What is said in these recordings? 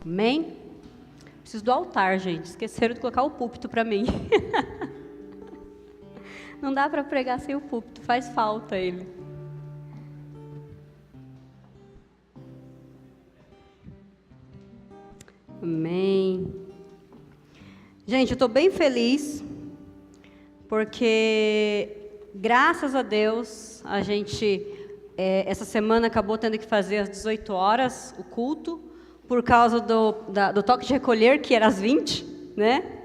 Amém? Preciso do altar, gente. Esqueceram de colocar o púlpito para mim. Não dá para pregar sem o púlpito, faz falta ele. Amém. Gente, eu estou bem feliz, porque, graças a Deus, a gente, essa semana acabou tendo que fazer às 18 horas o culto, por causa do toque de recolher, que era às 20, né?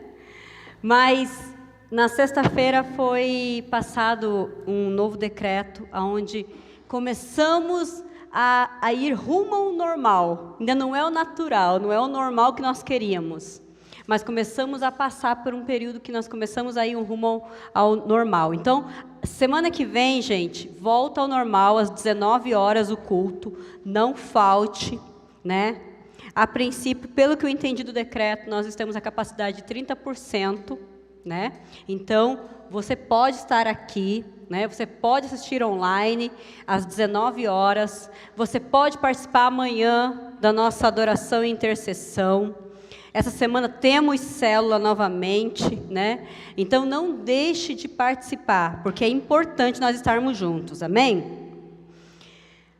Mas, na sexta-feira foi passado um novo decreto, onde começamos a ir rumo ao normal. Ainda não é o natural, não é o normal que nós queríamos. Mas começamos a passar por um período que nós começamos a ir rumo ao normal. Então, semana que vem, gente, volta ao normal, às 19 horas o culto. Não falte, né? A princípio, pelo que eu entendi do decreto, nós temos a capacidade de 30%, né? Então, você pode estar aqui, né? Você pode assistir online às 19 horas. Você pode participar amanhã da nossa adoração e intercessão. Essa semana temos célula novamente, né? Então, não deixe de participar, porque é importante nós estarmos juntos, amém?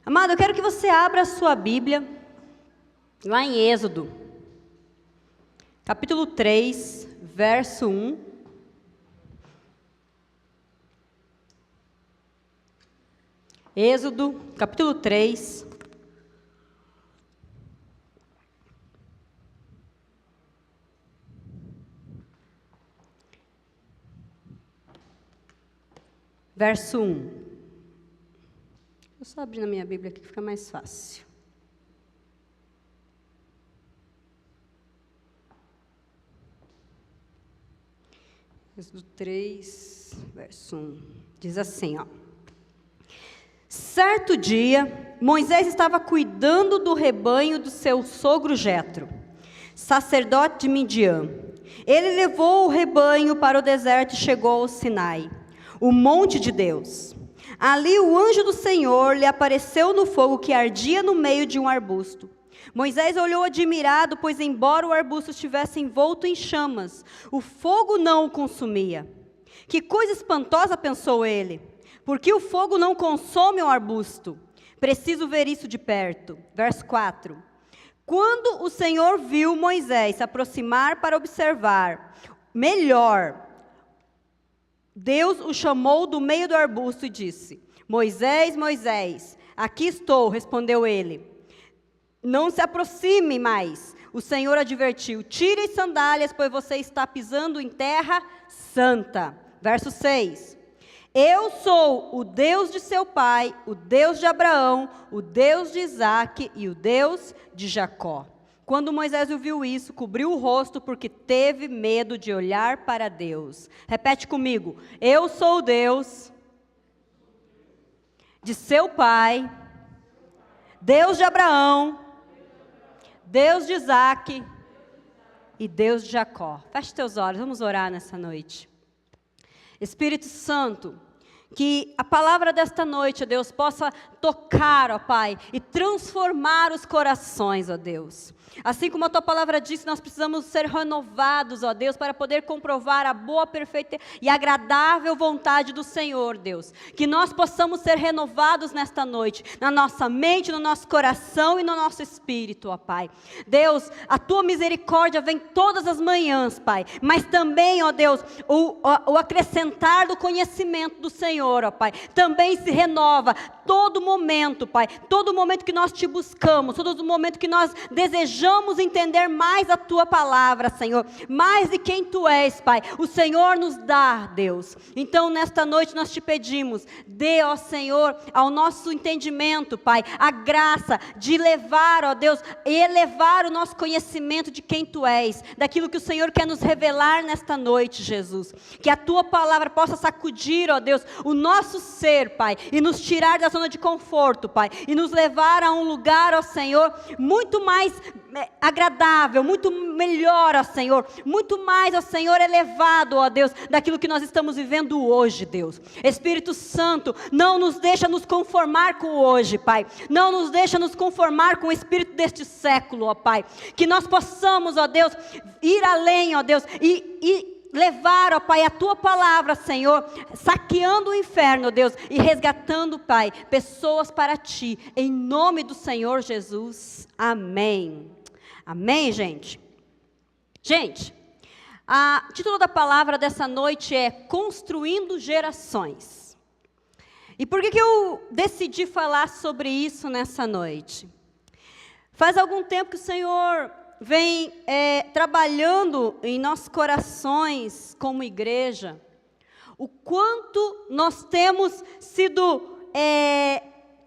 Amado, eu quero que você abra a sua Bíblia, lá em Êxodo, capítulo 3, verso 1. Êxodo, capítulo 3. Verso 1. Vou só abrir na minha Bíblia aqui que fica mais fácil. Êxodo 3, verso 1. Diz assim, ó. Certo dia, Moisés estava cuidando do rebanho do seu sogro Jetro, sacerdote de Midian. Ele levou o rebanho para o deserto e chegou ao Sinai, o monte de Deus. Ali o anjo do Senhor lhe apareceu no fogo que ardia no meio de um arbusto. Moisés olhou admirado, pois embora o arbusto estivesse envolto em chamas, o fogo não o consumia. Que coisa espantosa, pensou ele, porque o fogo não consome o arbusto. Preciso ver isso de perto. Verso 4. Quando o Senhor viu Moisés se aproximar para observar melhor, Deus o chamou do meio do arbusto e disse: Moisés, Moisés, aqui estou, respondeu ele. Não se aproxime mais. O Senhor advertiu: tire as sandálias, pois você está pisando em terra santa. Verso 6. Eu sou o Deus de seu pai, o Deus de Abraão, o Deus de Isaque e o Deus de Jacó. Quando Moisés ouviu isso, cobriu o rosto, porque teve medo de olhar para Deus. Repete comigo: eu sou o Deus de seu pai, Deus de Abraão, Deus de Isaque e Deus de Jacó. Feche teus olhos, vamos orar nessa noite. Espírito Santo, que a palavra desta noite, ó Deus, possa tocar, ó Pai, e transformar os corações, ó Deus. Assim como a Tua palavra disse, nós precisamos ser renovados, ó Deus, para poder comprovar a boa, perfeita e agradável vontade do Senhor, Deus. Que nós possamos ser renovados nesta noite, na nossa mente, no nosso coração e no nosso espírito, ó Pai. Deus, a Tua misericórdia vem todas as manhãs, Pai, mas também, ó Deus, o acrescentar do conhecimento do Senhor, ó Pai, também se renova todo momento, Pai, todo momento que nós Te buscamos, todo momento que nós desejamos entender mais a Tua palavra, Senhor, mais de quem Tu és, Pai, o Senhor nos dá, Deus. Então, nesta noite nós Te pedimos, dê, ó Senhor, ao nosso entendimento, Pai, a graça de levar, ó Deus, elevar o nosso conhecimento de quem Tu és, daquilo que o Senhor quer nos revelar nesta noite, Jesus. Que a Tua palavra possa sacudir, ó Deus, o nosso ser, Pai, e nos tirar da zona de conforto, Pai, e nos levar a um lugar, ó Senhor, muito mais agradável, muito melhor, ó Senhor, muito mais, ó Senhor, elevado, ó Deus, daquilo que nós estamos vivendo hoje, Deus. Espírito Santo, não nos deixa nos conformar com o hoje, Pai. Não nos deixa nos conformar com o espírito deste século, ó Pai. Que nós possamos, ó Deus, ir além, ó Deus, e levar, ó Pai, a Tua palavra, Senhor, saqueando o inferno, Deus, e resgatando, Pai, pessoas para Ti, em nome do Senhor Jesus, amém. Amém, gente? Gente, o título da palavra dessa noite é Construindo Gerações. E por que eu decidi falar sobre isso nessa noite? Faz algum tempo que o Senhor vem trabalhando em nossos corações como igreja, o quanto nós temos sido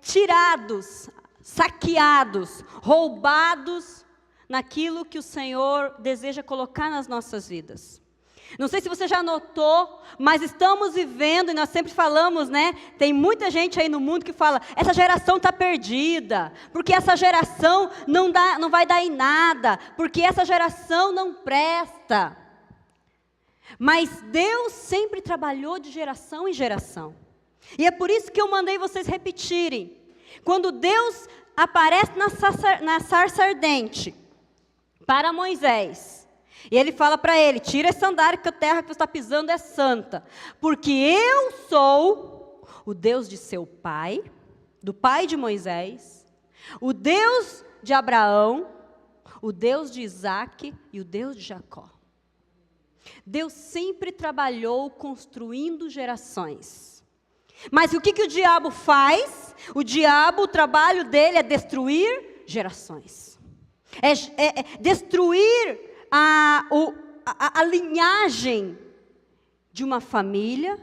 tirados, saqueados, roubados naquilo que o Senhor deseja colocar nas nossas vidas. Não sei se você já notou, mas estamos vivendo, e nós sempre falamos, né? Tem muita gente aí no mundo que fala, essa geração está perdida, porque essa geração não vai dar em nada, porque essa geração não presta. Mas Deus sempre trabalhou de geração em geração. E é por isso que eu mandei vocês repetirem. Quando Deus aparece na sarça ardente para Moisés, e ele fala para ele, tira essa sandália que a terra que você está pisando é santa. Porque eu sou o Deus de seu pai, do pai de Moisés, o Deus de Abraão, o Deus de Isaac e o Deus de Jacó. Deus sempre trabalhou construindo gerações. Mas o que o diabo faz? O trabalho dele é destruir gerações. É destruir a linhagem de uma família,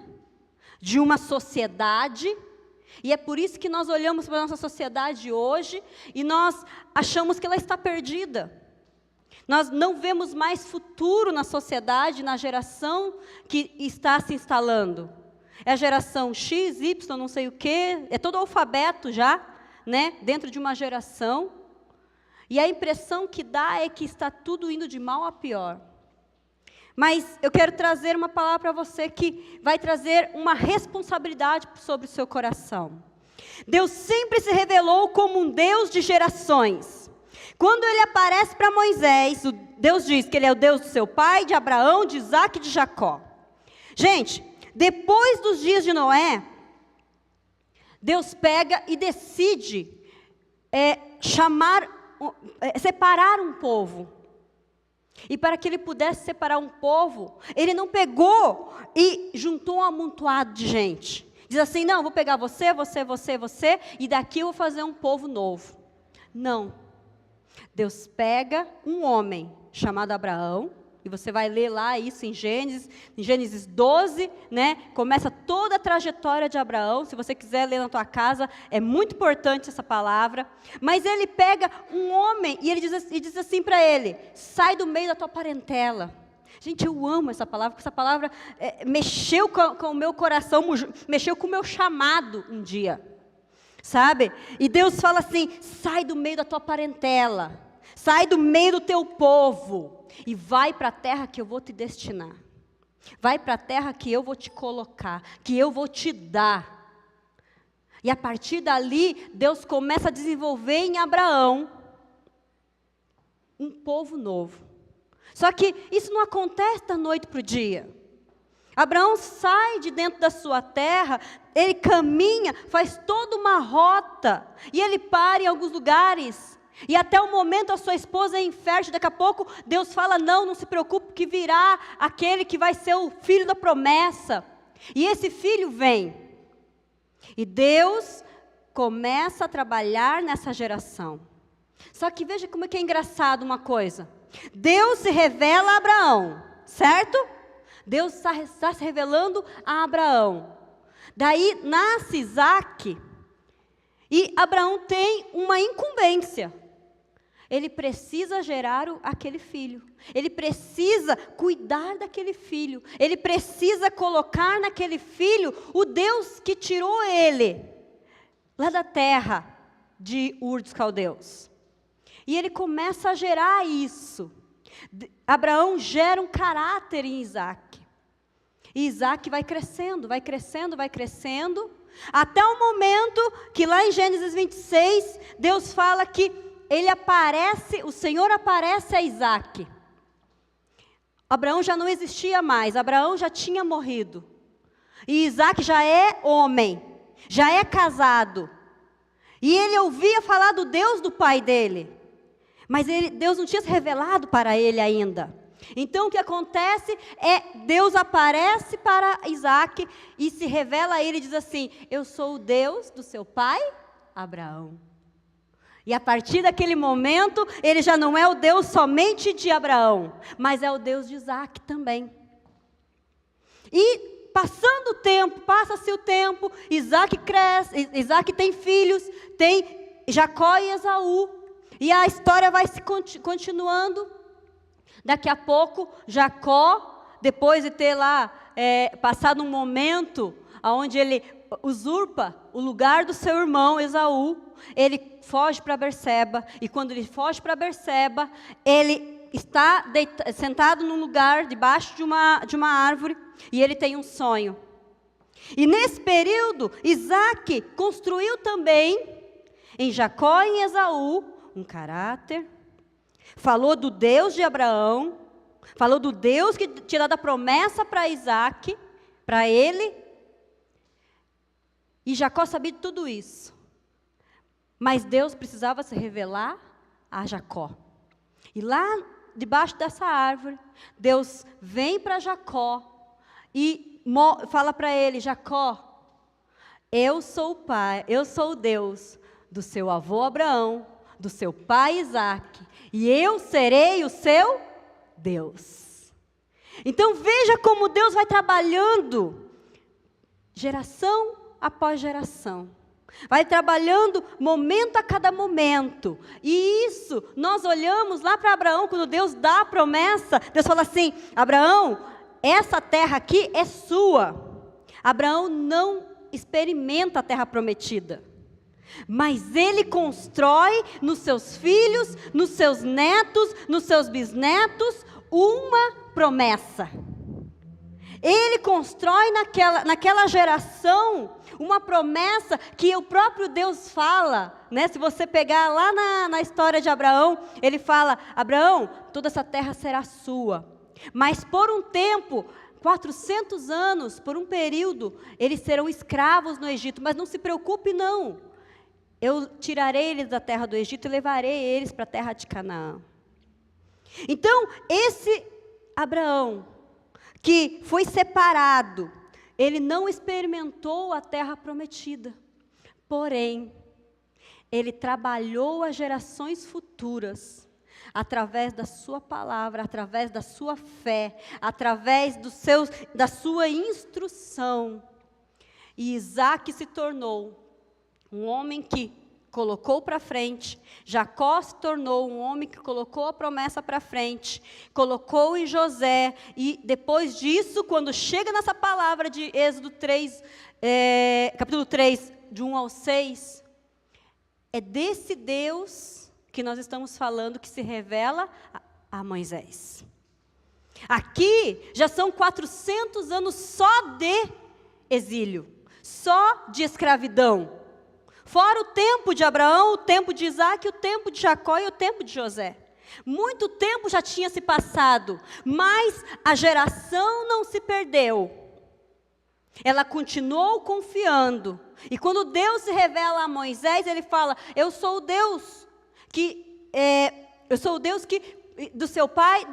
de uma sociedade, e é por isso que nós olhamos para a nossa sociedade hoje, e nós achamos que ela está perdida. Nós não vemos mais futuro na sociedade, na geração que está se instalando. É a geração X, Y, não sei o quê, é todo alfabeto já, né, dentro de uma geração. E a impressão que dá é que está tudo indo de mal a pior. Mas eu quero trazer uma palavra para você que vai trazer uma responsabilidade sobre o seu coração. Deus sempre se revelou como um Deus de gerações. Quando ele aparece para Moisés, Deus diz que ele é o Deus do seu pai, de Abraão, de Isaac e de Jacó. Gente, depois dos dias de Noé, Deus pega e decide separar um povo. E para que ele pudesse separar um povo, ele não pegou e juntou um amontoado de gente. Diz assim, não, vou pegar você, e daqui eu vou fazer um povo novo. Não. Deus pega um homem chamado Abraão, e você vai ler lá isso em Gênesis 12, né? Começa toda a trajetória de Abraão. Se você quiser ler na tua casa, é muito importante essa palavra. Mas ele pega um homem e ele diz assim para ele, sai do meio da tua parentela. Gente, eu amo essa palavra, porque essa palavra mexeu com o meu coração, mexeu com o meu chamado um dia. Sabe? E Deus fala assim, sai do meio da tua parentela, sai do meio do teu povo, e vai para a terra que eu vou te destinar. Vai para a terra que eu vou te colocar, que eu vou te dar. E a partir dali, Deus começa a desenvolver em Abraão um povo novo. Só que isso não acontece da noite para o dia. Abraão sai de dentro da sua terra, ele caminha, faz toda uma rota, e ele para em alguns lugares, e até o momento a sua esposa é infértil. Daqui a pouco Deus fala, não se preocupe, que virá aquele que vai ser o filho da promessa. E esse filho vem. E Deus começa a trabalhar nessa geração. Só que veja como é que é engraçado uma coisa. Deus se revela a Abraão, certo? Deus está se revelando a Abraão. Daí nasce Isaac, e Abraão tem uma incumbência. Ele precisa gerar aquele filho. Ele precisa cuidar daquele filho. Ele precisa colocar naquele filho o Deus que tirou ele lá da terra de Ur dos Caldeus. E ele começa a gerar isso. Abraão gera um caráter em Isaac. E Isaac vai crescendo, vai crescendo, vai crescendo, até o momento que lá em Gênesis 26, Deus fala que o Senhor aparece a Isaac. Abraão já não existia mais, Abraão já tinha morrido. E Isaac já é homem, já é casado. E ele ouvia falar do Deus do pai dele. Mas Deus não tinha se revelado para ele ainda. Então o que acontece é, Deus aparece para Isaac e se revela a ele e diz assim: eu sou o Deus do seu pai, Abraão. E a partir daquele momento, ele já não é o Deus somente de Abraão, mas é o Deus de Isaac também. E passando o tempo, passa-se o tempo, Isaac cresce, Isaac tem filhos, tem Jacó e Esaú. E a história vai se continuando. Daqui a pouco, Jacó, depois de ter lá passado um momento onde ele usurpa o lugar do seu irmão Esaú, ele foge para Berseba. E quando ele foge para Berseba, ele está sentado num lugar debaixo de uma árvore e ele tem um sonho. E nesse período, Isaac construiu também em Jacó e em Esaú um caráter, falou do Deus de Abraão, falou do Deus que tinha dado a promessa para Isaac, para ele, e Jacó sabia de tudo isso, mas Deus precisava se revelar a Jacó, e lá debaixo dessa árvore, Deus vem para Jacó, e fala para ele: Jacó, eu sou o pai, eu sou o Deus do seu avô Abraão, do seu pai Isaac, e eu serei o seu Deus. Então veja como Deus vai trabalhando, geração após geração, vai trabalhando momento a cada momento, e isso, nós olhamos lá para Abraão, quando Deus dá a promessa, Deus fala assim: Abraão, essa terra aqui é sua. Abraão não experimenta a terra prometida, mas ele constrói nos seus filhos, nos seus netos, nos seus bisnetos, uma promessa. Ele constrói naquela geração uma promessa que o próprio Deus fala, né? Se você pegar lá na história de Abraão, ele fala: Abraão, toda essa terra será sua. Mas por um tempo, 400 anos, por um período, eles serão escravos no Egito. Mas não se preocupe não, eu tirarei eles da terra do Egito e levarei eles para a terra de Canaã. Então, esse Abraão, que foi separado, ele não experimentou a terra prometida. Porém, ele trabalhou as gerações futuras, através da sua palavra, através da sua fé, através da sua instrução. E Isaac se tornou um homem que colocou para frente. Jacó se tornou um homem que colocou a promessa para frente, colocou em José, e depois disso, quando chega nessa palavra de Êxodo 3, capítulo 3, de 1 ao 6, é desse Deus que nós estamos falando, que se revela a Moisés. Aqui já são 400 anos só de exílio, só de escravidão. Fora o tempo de Abraão, o tempo de Isaac, o tempo de Jacó e o tempo de José. Muito tempo já tinha se passado, mas a geração não se perdeu. Ela continuou confiando. E quando Deus se revela a Moisés, ele fala: eu sou o Deus do seu pai,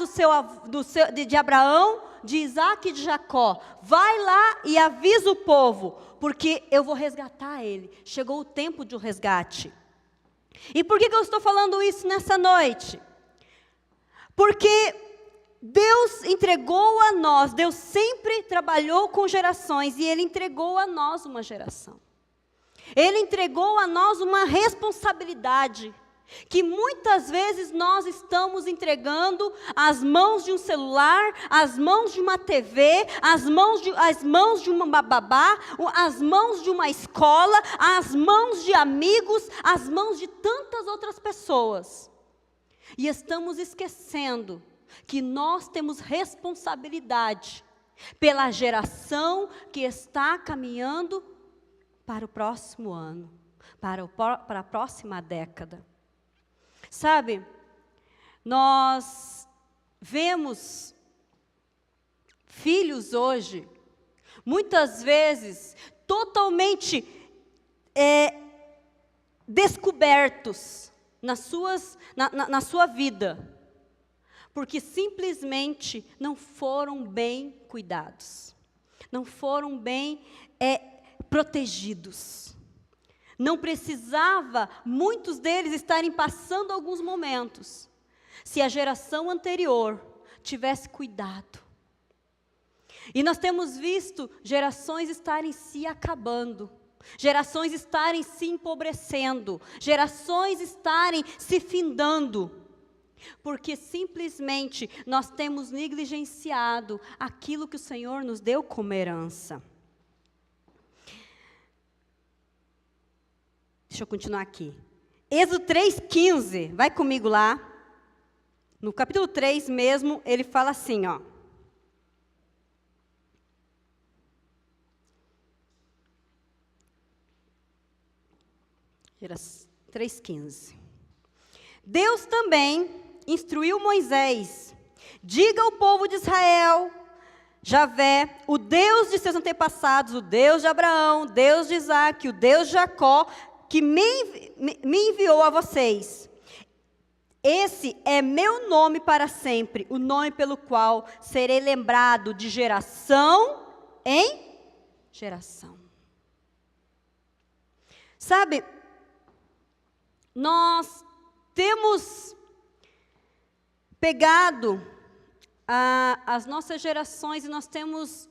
de Abraão, de Isaac e de Jacó. Vai lá e avisa o povo, porque eu vou resgatar ele. Chegou o tempo de um resgate. E por que eu estou falando isso nessa noite? Porque Deus entregou a nós, Deus sempre trabalhou com gerações, e Ele entregou a nós uma geração. Ele entregou a nós uma responsabilidade, que muitas vezes nós estamos entregando às mãos de um celular, às mãos de uma TV, às mãos de uma babá, às mãos de uma escola, às mãos de amigos, às mãos de tantas outras pessoas. E estamos esquecendo que nós temos responsabilidade pela geração que está caminhando para o próximo ano, para a próxima década. Sabe, nós vemos filhos hoje, muitas vezes, totalmente descobertos na sua vida, porque simplesmente não foram bem cuidados, não foram bem protegidos. Não precisava muitos deles estarem passando alguns momentos, se a geração anterior tivesse cuidado. E nós temos visto gerações estarem se acabando, gerações estarem se empobrecendo, gerações estarem se findando, porque simplesmente nós temos negligenciado aquilo que o Senhor nos deu como herança. Deixa eu continuar aqui. Êxodo 3,15, vai comigo lá. No capítulo 3 mesmo, ele fala assim, ó. Era 3,15. Deus também instruiu Moisés: diga ao povo de Israel, Javé, o Deus de seus antepassados, o Deus de Abraão, o Deus de Isaque, o Deus de Jacó, que me enviou a vocês. Esse é meu nome para sempre, o nome pelo qual serei lembrado de geração em geração. Sabe, nós temos pegado as nossas gerações e nós temos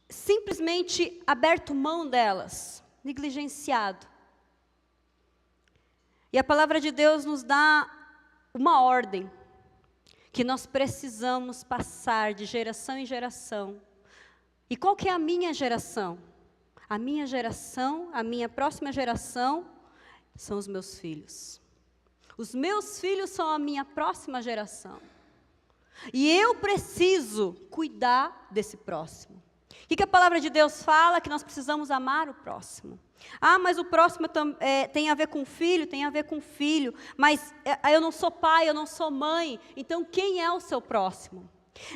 simplesmente aberto mão delas, negligenciado. E a palavra de Deus nos dá uma ordem, que nós precisamos passar de geração em geração. E qual que é a minha geração? A minha geração, a minha próxima geração, são os meus filhos. Os meus filhos são a minha próxima geração. E eu preciso cuidar desse próximo. O que a palavra de Deus fala? Que nós precisamos amar o próximo. Ah, mas o próximo tem a ver com filho, tem a ver com filho. Mas eu não sou pai, eu não sou mãe. Então quem é o seu próximo?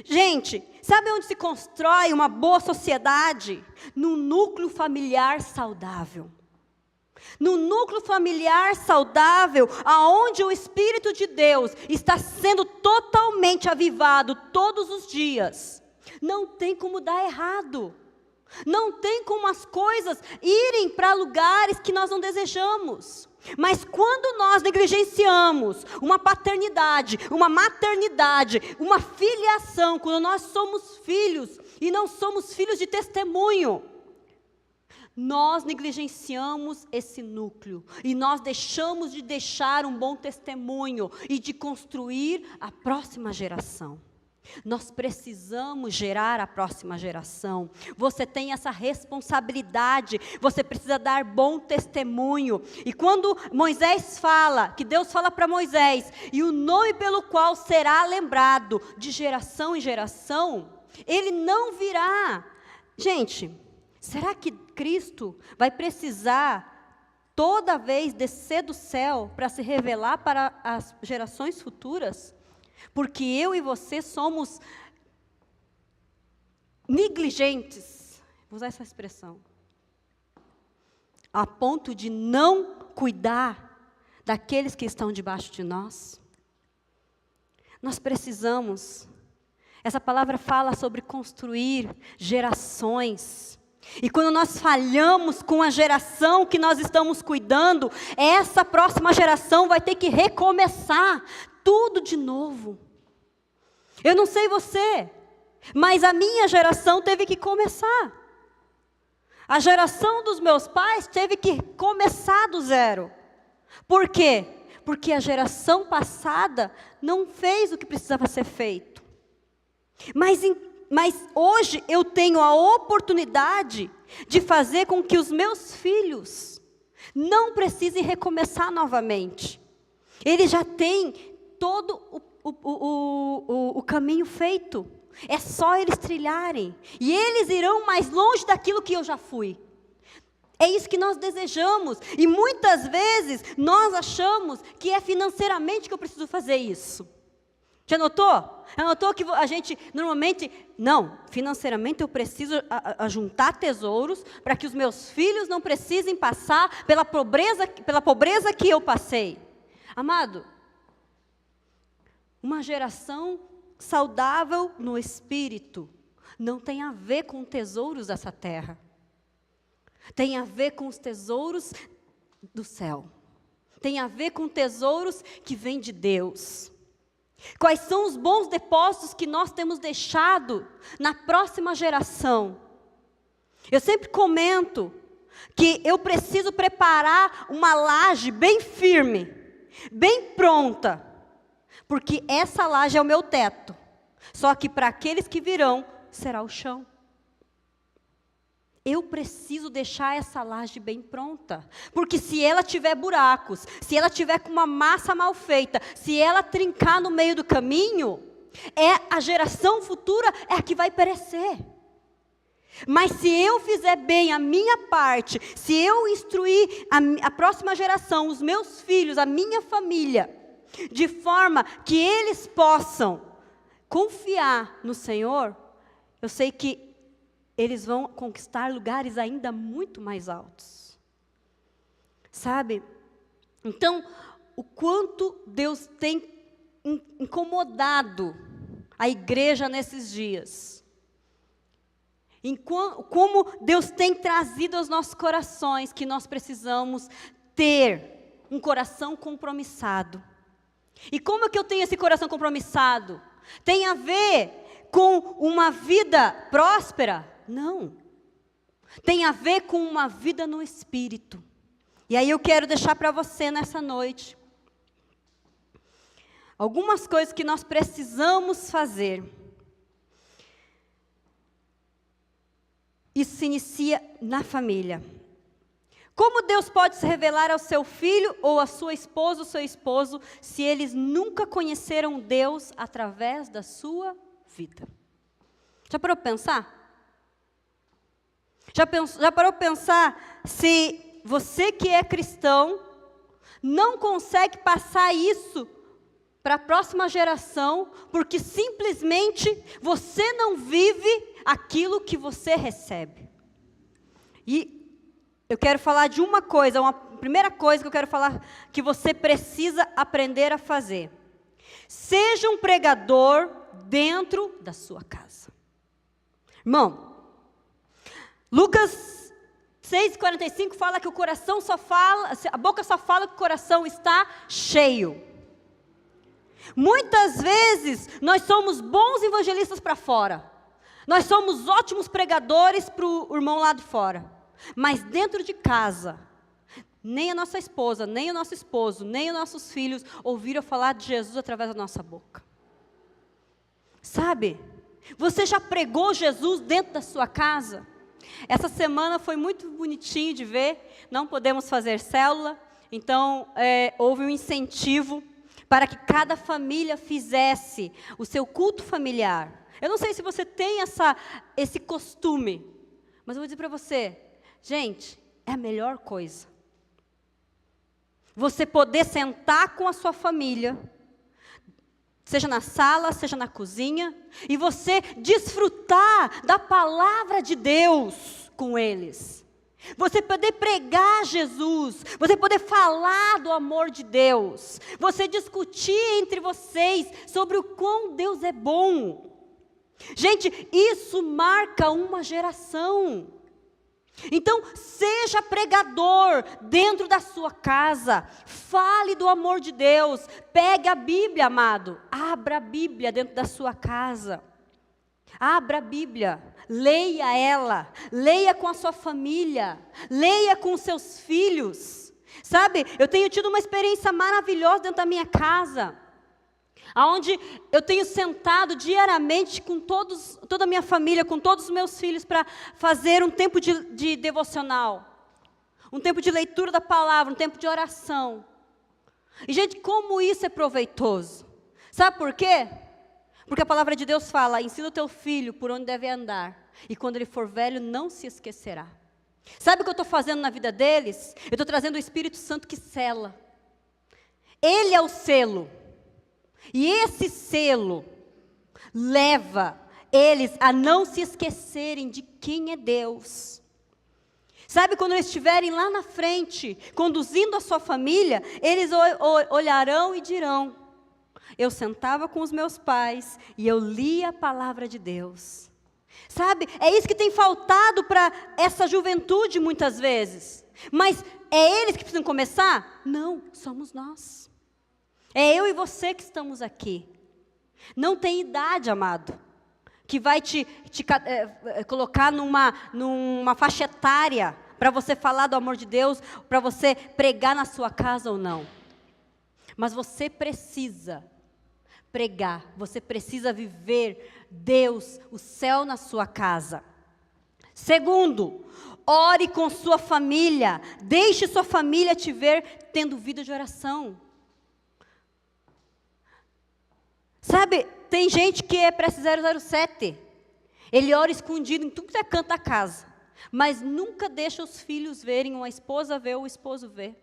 Gente, sabe onde se constrói uma boa sociedade? No núcleo familiar saudável. No núcleo familiar saudável, aonde o Espírito de Deus está sendo totalmente avivado todos os dias, não tem como dar errado. Não tem como as coisas irem para lugares que nós não desejamos. Mas quando nós negligenciamos uma paternidade, uma maternidade, uma filiação, quando nós somos filhos e não somos filhos de testemunho, nós negligenciamos esse núcleo e nós deixamos de deixar um bom testemunho e de construir a próxima geração. Nós precisamos gerar a próxima geração. Você tem essa responsabilidade, você precisa dar bom testemunho. E quando Moisés fala, que Deus fala para Moisés, e o nome pelo qual será lembrado de geração em geração, ele não virá. Gente, será que Cristo vai precisar toda vez descer do céu para se revelar para as gerações futuras? Porque eu e você somos negligentes, vou usar essa expressão, a ponto de não cuidar daqueles que estão debaixo de nós. Nós precisamos, essa palavra fala sobre construir gerações. E quando nós falhamos com a geração que nós estamos cuidando, essa próxima geração vai ter que recomeçar tudo de novo. Eu não sei você, mas a minha geração teve que começar. A geração dos meus pais teve que começar do zero. Por quê? Porque a geração passada não fez o que precisava ser feito. Mas hoje eu tenho a oportunidade de fazer com que os meus filhos não precisem recomeçar novamente. Ele já tem todo o caminho feito. É só eles trilharem. E eles irão mais longe daquilo que eu já fui. É isso que nós desejamos. E muitas vezes nós achamos que é financeiramente que eu preciso fazer isso. Já notou? Já notou que a gente normalmente, não, financeiramente eu preciso juntar tesouros para que os meus filhos não precisem passar pela pobreza que eu passei. Amado, uma geração saudável no espírito não tem a ver com tesouros dessa terra. Tem a ver com os tesouros do céu. Tem a ver com tesouros que vêm de Deus. Quais são os bons depósitos que nós temos deixado na próxima geração? Eu sempre comento que eu preciso preparar uma laje bem firme, bem pronta, porque essa laje é o meu teto. Só que para aqueles que virão, será o chão. Eu preciso deixar essa laje bem pronta, porque se ela tiver buracos, se ela tiver com uma massa mal feita, se ela trincar no meio do caminho, a geração futura é a que vai perecer. Mas se eu fizer bem a minha parte, se eu instruir a próxima geração, os meus filhos, a minha família, de forma que eles possam confiar no Senhor, eu sei que eles vão conquistar lugares ainda muito mais altos. Sabe? Então, o quanto Deus tem incomodado a igreja nesses dias. Como Deus tem trazido aos nossos corações que nós precisamos ter um coração compromissado. E como é que eu tenho esse coração compromissado? Tem a ver com uma vida próspera? Não. Tem a ver com uma vida no Espírito. E aí eu quero deixar para você nessa noite algumas coisas que nós precisamos fazer. Isso se inicia na família. Como Deus pode se revelar ao seu filho ou à sua esposa ou seu esposo se eles nunca conheceram Deus através da sua vida? Já parou para pensar? Já parou para pensar se você que é cristão não consegue passar isso para a próxima geração porque simplesmente você não vive aquilo que você recebe? E eu quero falar de uma coisa, uma primeira coisa que eu quero falar que você precisa aprender a fazer. Seja um pregador dentro da sua casa. Irmão, Lucas 6,45 fala que o coração só fala, a boca só fala que o coração está cheio. Muitas vezes nós somos bons evangelistas para fora. Nós somos ótimos pregadores para o irmão lá de fora. Mas dentro de casa, nem a nossa esposa, nem o nosso esposo, nem os nossos filhos ouviram falar de Jesus através da nossa boca. Sabe? Você já pregou Jesus dentro da sua casa? Essa semana foi muito bonitinho de ver. Não podemos fazer célula, então houve um incentivo para que cada família fizesse o seu culto familiar. Eu não sei se você tem esse costume, mas eu vou dizer para você, gente, é a melhor coisa. Você poder sentar com a sua família, seja na sala, seja na cozinha, e você desfrutar da palavra de Deus com eles. Você poder pregar Jesus, você poder falar do amor de Deus, você discutir entre vocês sobre o quão Deus é bom. Gente, isso marca uma geração. Então, seja pregador dentro da sua casa, fale do amor de Deus, pegue a Bíblia, amado, abra a Bíblia dentro da sua casa, abra a Bíblia, leia ela, leia com a sua família, leia com os seus filhos, sabe, eu tenho tido uma experiência maravilhosa dentro da minha casa, onde eu tenho sentado diariamente com toda a minha família, com todos os meus filhos, para fazer um tempo de devocional, um tempo de leitura da palavra, um tempo de oração. E, gente, como isso é proveitoso? Sabe por quê? Porque a palavra de Deus fala, ensina o teu filho por onde deve andar, e quando ele for velho, não se esquecerá. Sabe o que eu estou fazendo na vida deles? Eu estou trazendo o Espírito Santo que sela. Ele é o selo. E esse selo leva eles a não se esquecerem de quem é Deus. Sabe, quando eles estiverem lá na frente, conduzindo a sua família, eles olharão e dirão, eu sentava com os meus pais e eu lia a palavra de Deus. Sabe, é isso que tem faltado para essa juventude muitas vezes. Mas é eles que precisam começar? Não, somos nós. É eu e você que estamos aqui. Não tem idade, amado, que vai te colocar numa faixa etária para você falar do amor de Deus, para você pregar na sua casa ou não. Mas você precisa pregar, você precisa viver Deus, o céu na sua casa. Segundo, ore com sua família, deixe sua família te ver tendo vida de oração. Sabe, tem gente que é para 007, ele ora escondido em tudo que é canto da casa, mas nunca deixa os filhos verem, ou a esposa ver, ou o esposo ver.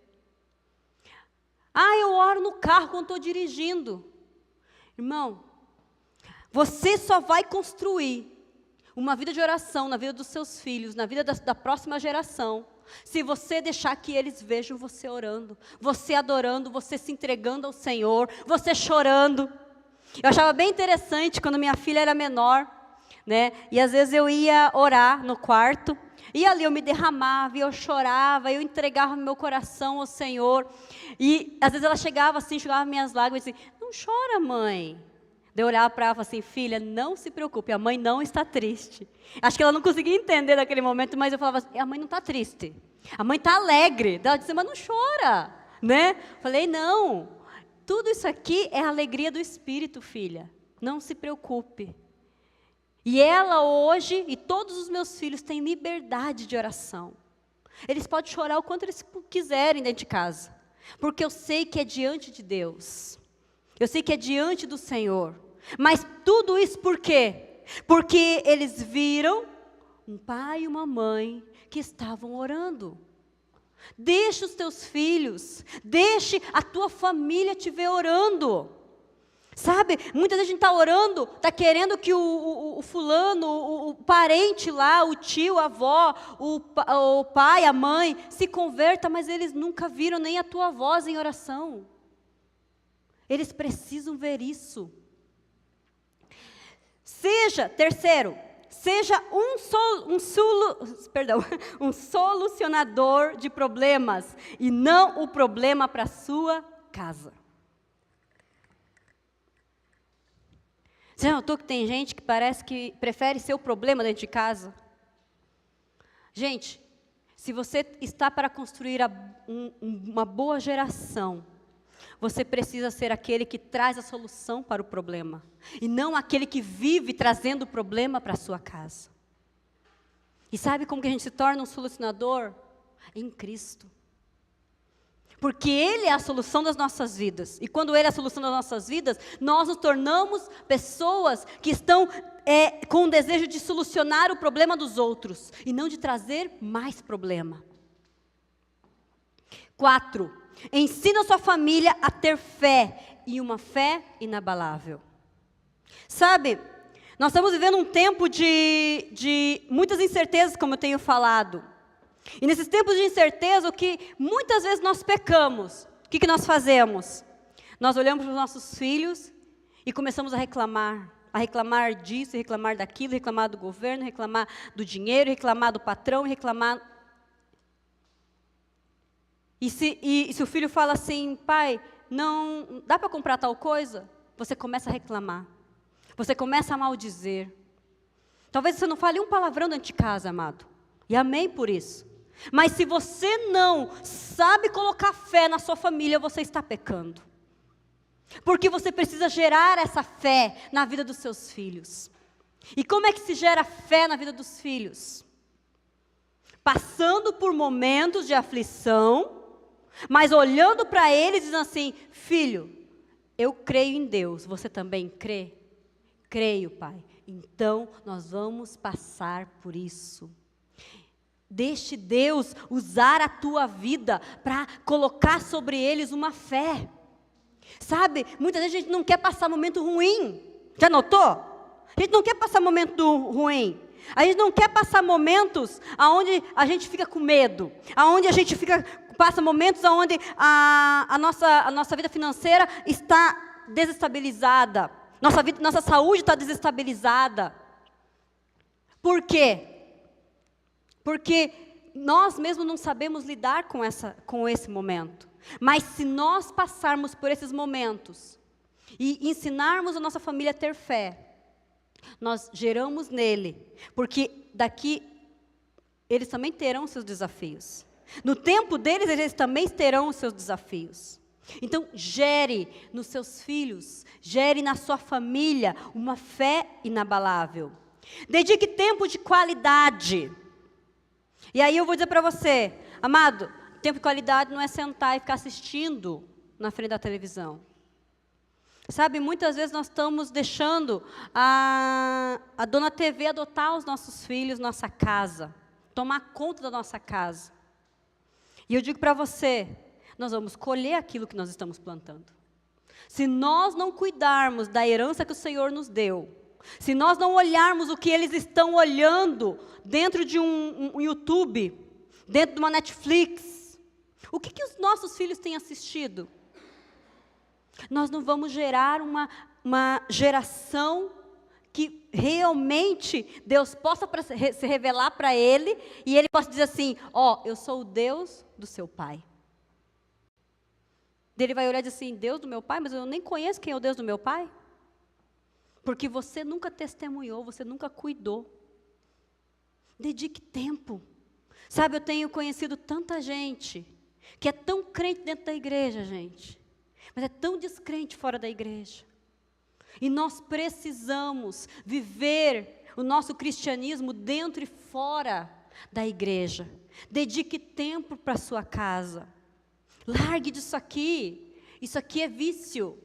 Eu oro no carro quando estou dirigindo. Irmão, você só vai construir uma vida de oração na vida dos seus filhos, na vida da próxima geração, se você deixar que eles vejam você orando, você adorando, você se entregando ao Senhor, você chorando. Eu achava bem interessante quando minha filha era menor, né? E às vezes eu ia orar no quarto, e ali eu me derramava, e eu chorava, eu entregava meu coração ao Senhor. E às vezes ela chegava assim, enxugava minhas lágrimas e assim, não chora, mãe. Daí eu olhava para ela e falava assim, filha, não se preocupe, a mãe não está triste. Acho que ela não conseguia entender naquele momento, mas eu falava assim, a mãe não está triste, a mãe está alegre. Daí ela disse, mas não chora, né? Falei, não, tudo isso aqui é a alegria do Espírito, filha, não se preocupe. E ela hoje, e todos os meus filhos têm liberdade de oração. Eles podem chorar o quanto eles quiserem dentro de casa, porque eu sei que é diante de Deus, eu sei que é diante do Senhor. Mas tudo isso por quê? Porque eles viram um pai e uma mãe que estavam orando. Deixe os teus filhos, deixe a tua família te ver orando. Sabe, muitas vezes a gente está orando, está querendo que o fulano, o parente lá, o tio, a avó, o pai, a mãe, se converta, mas eles nunca viram nem a tua voz em oração. Eles precisam ver isso. Terceiro, seja um solucionador de problemas, e não o problema para a sua casa. Você notou que tem gente que parece que prefere ser o problema dentro de casa? Gente, se você está para construir uma boa geração, você precisa ser aquele que traz a solução para o problema, e não aquele que vive trazendo o problema para a sua casa. E sabe como que a gente se torna um solucionador? Em Cristo. Porque Ele é a solução das nossas vidas. E quando Ele é a solução das nossas vidas, nós nos tornamos pessoas que estão com o desejo de solucionar o problema dos outros, e não de trazer mais problema. 4. Ensina a sua família a ter fé, e uma fé inabalável. Sabe, nós estamos vivendo um tempo de muitas incertezas, como eu tenho falado. E nesses tempos de incerteza, o que muitas vezes nós pecamos, o que nós fazemos? Nós olhamos para os nossos filhos e começamos a reclamar disso, reclamar daquilo, reclamar do governo, reclamar do dinheiro, reclamar do patrão, reclamar. E se o filho fala assim, pai, não dá para comprar tal coisa? Você começa a reclamar, você começa a maldizer. Talvez você não fale um palavrão dentro de casa, amado, e amém por isso. Mas se você não sabe colocar fé na sua família, você está pecando. Porque você precisa gerar essa fé na vida dos seus filhos. E como é que se gera fé na vida dos filhos? Passando por momentos de aflição, mas olhando para eles dizendo assim: filho, eu creio em Deus, você também crê? Creio, pai. Então nós vamos passar por isso. Deixe Deus usar a tua vida para colocar sobre eles uma fé. Sabe, muitas vezes a gente não quer passar momento ruim. Já notou? A gente não quer passar momento ruim. A gente não quer passar momentos onde a gente fica com medo, onde a gente passa momentos onde a nossa vida financeira está desestabilizada, nossa saúde está desestabilizada. Por quê? Porque nós mesmos não sabemos lidar com esse momento. Mas se nós passarmos por esses momentos e ensinarmos a nossa família a ter fé, nós geramos nele, porque daqui eles também terão seus desafios. No tempo deles, eles também terão os seus desafios. Então, gere nos seus filhos, gere na sua família uma fé inabalável. Dedique tempo de qualidade. E aí eu vou dizer para você, amado, tempo de qualidade não é sentar e ficar assistindo na frente da televisão. Sabe, muitas vezes nós estamos deixando a dona TV adotar os nossos filhos, nossa casa, tomar conta da nossa casa. E eu digo para você, nós vamos colher aquilo que nós estamos plantando. Se nós não cuidarmos da herança que o Senhor nos deu, se nós não olharmos o que eles estão olhando dentro de um YouTube, dentro de uma Netflix, o que os nossos filhos têm assistido? Nós não vamos gerar uma geração que realmente Deus possa se revelar para ele, e ele possa dizer assim: ó, eu sou o Deus do seu pai. Ele vai olhar e dizer assim: Deus do meu pai? Mas eu nem conheço quem é o Deus do meu pai. Porque você nunca testemunhou, você nunca cuidou. Dedique tempo. Sabe, eu tenho conhecido tanta gente que é tão crente dentro da igreja, gente, mas é tão descrente fora da igreja. E nós precisamos viver o nosso cristianismo dentro e fora da igreja. Dedique tempo para a sua casa. Largue disso aqui. Isso aqui é vício.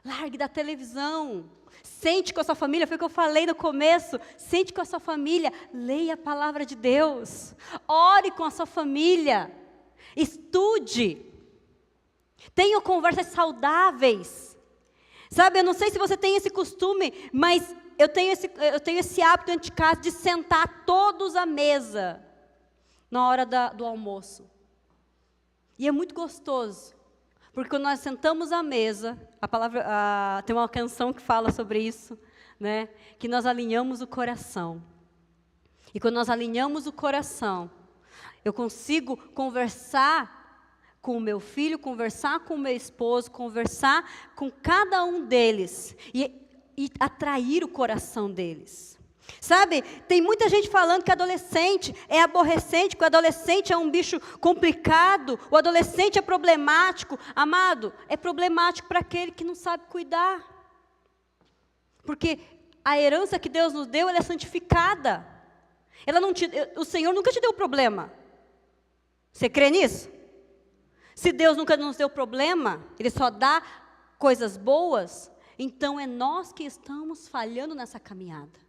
Largue da televisão. Sente com a sua família, foi o que eu falei no começo. Sente com a sua família, leia a palavra de Deus. Ore com a sua família. Estude. Tenha conversas saudáveis. Sabe, eu não sei se você tem esse costume, mas eu tenho esse hábito dentro de casa de sentar todos à mesa na hora do almoço. E é muito gostoso, porque quando nós sentamos à mesa, tem uma canção que fala sobre isso, né? Que nós alinhamos o coração. E quando nós alinhamos o coração, eu consigo conversar com o meu filho, conversar com o meu esposo, conversar com cada um deles e atrair o coração deles. Sabe, tem muita gente falando que adolescente é aborrecente, que o adolescente é um bicho complicado, o adolescente é problemático. Amado, é problemático para aquele que não sabe cuidar. Porque a herança que Deus nos deu, ela é santificada. O Senhor nunca te deu problema. Você crê nisso? Se Deus nunca nos deu problema, Ele só dá coisas boas, então é nós que estamos falhando nessa caminhada.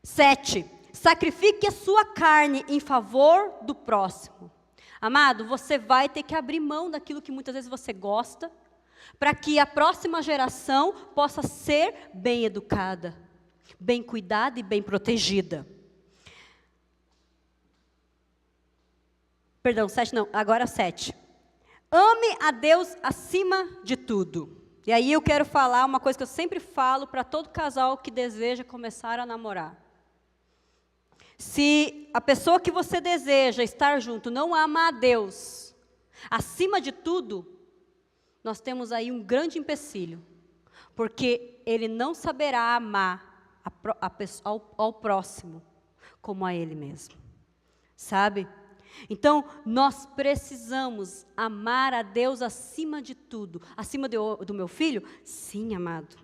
7. Sacrifique a sua carne em favor do próximo. Amado, você vai ter que abrir mão daquilo que muitas vezes você gosta, para que a próxima geração possa ser bem educada, bem cuidada e bem protegida. Perdão, 7 não, agora 7. Ame a Deus acima de tudo. E aí eu quero falar uma coisa que eu sempre falo para todo casal que deseja começar a namorar. Se a pessoa que você deseja estar junto não ama a Deus acima de tudo, nós temos aí um grande empecilho. Porque ele não saberá amar ao próximo como a ele mesmo. Sabe? Então, nós precisamos amar a Deus acima de tudo. Acima do meu filho? Sim, amado.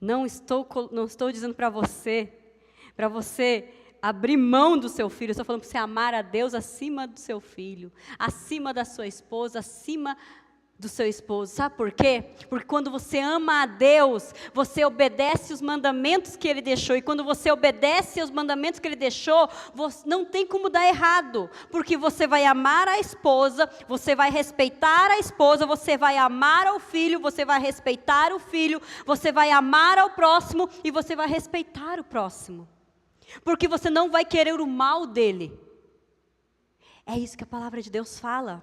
Não estou dizendo para você abrir mão do seu filho. Eu estou falando para você amar a Deus acima do seu filho, acima da sua esposa, acima do seu esposo. Sabe por quê? Porque quando você ama a Deus, você obedece os mandamentos que Ele deixou. E quando você obedece aos mandamentos que Ele deixou, não tem como dar errado. Porque você vai amar a esposa, você vai respeitar a esposa, você vai amar ao filho, você vai respeitar o filho, você vai amar ao próximo e você vai respeitar o próximo. Porque você não vai querer o mal dele. É isso que a palavra de Deus fala.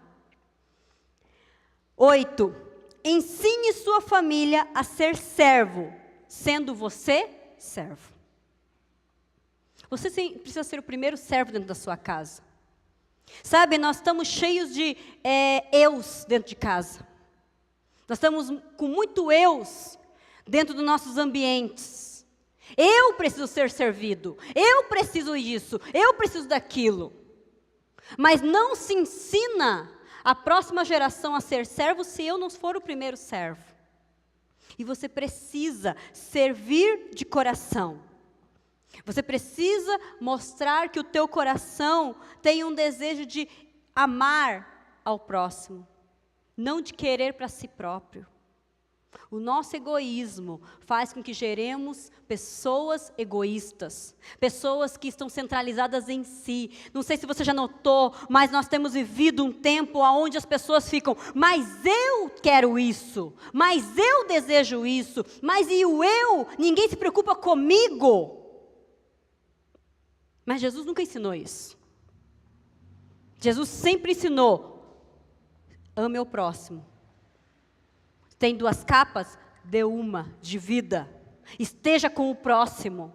8. Ensine sua família a ser servo, sendo você servo. Você precisa ser o primeiro servo dentro da sua casa. Sabe, nós estamos cheios de eus dentro de casa. Nós estamos com muito eus dentro dos nossos ambientes. Eu preciso ser servido, eu preciso disso, eu preciso daquilo. Mas não se ensina a próxima geração a ser servo se eu não for o primeiro servo. E você precisa servir de coração. Você precisa mostrar que o teu coração tem um desejo de amar ao próximo, não de querer para si próprio. O nosso egoísmo faz com que geremos pessoas egoístas, pessoas que estão centralizadas em si. Não sei se você já notou, mas nós temos vivido um tempo onde as pessoas ficam, mas eu quero isso, mas eu desejo isso, mas e o eu? Ninguém se preocupa comigo. Mas Jesus nunca ensinou isso. Jesus sempre ensinou, ame o próximo. Tem duas capas, dê uma, divida. Esteja com o próximo.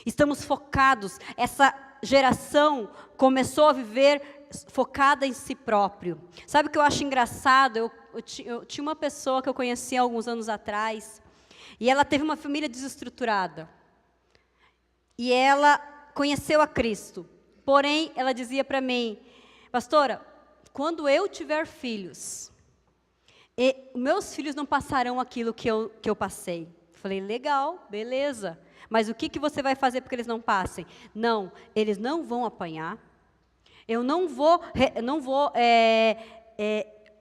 Estamos focados. Essa geração começou a viver focada em si próprio. Sabe o que eu acho engraçado? Eu tinha uma pessoa que eu conheci há alguns anos atrás, e ela teve uma família desestruturada. E ela conheceu a Cristo. Porém, ela dizia para mim, pastora, quando eu tiver filhos, meus filhos não passarão aquilo que eu passei. Falei, legal, beleza. Mas o que você vai fazer para que eles não passem? Não, eles não vão apanhar. Eu não vou